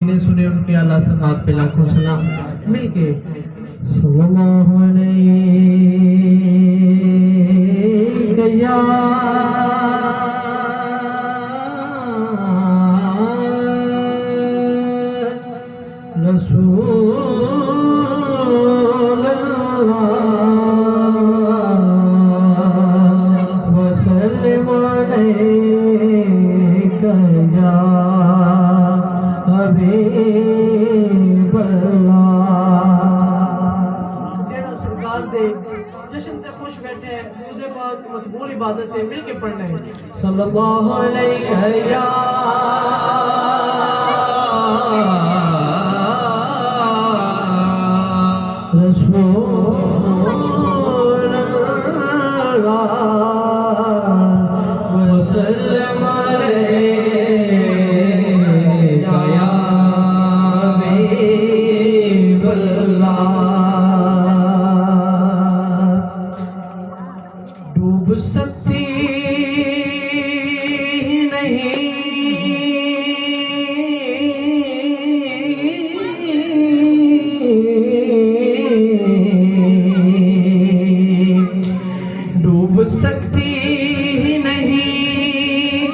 ने सुने उनके अल्लाह समात पे लाखों सलाम। मिलके सल्लल्लाहु अलैहि या रसूल अल्लाह वसल्लम अलैका या हबीब अल्लाह। जेड़ा सरकार दे जश्न ते खुश बैठे हैं खुदे पाक मकबूल इबादत है मिल के पढ़ना है सल्लल्लाहु अलैहि या रसूल अल्लाह वसल्लम अलैका या हबीब अल्लाह। डूब सकती नहीं डूब सकती नहीं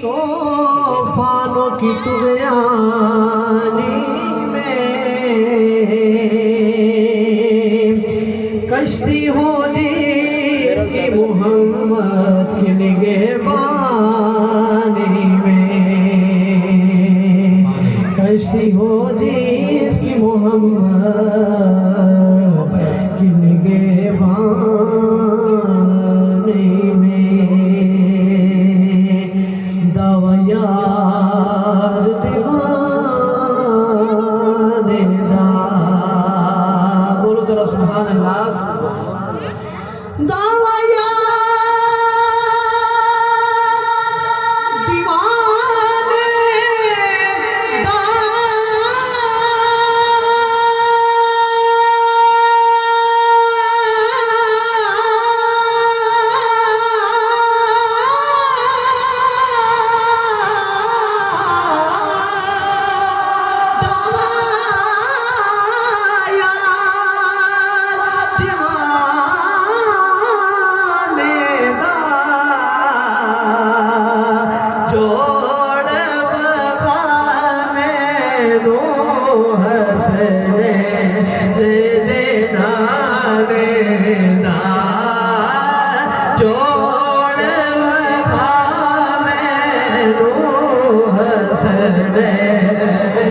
तूफानों की तुग़यानी में कश्ती हो जिसकी मोहम्मद की निगहबानी में कश्ती हो जिसकी मोहम्मद की निगहबानी में दावा यार दीवाने दा बोलो जरा सुभान अल्लाह। दावा यार दीवाने दा जोड़ वफा में नो है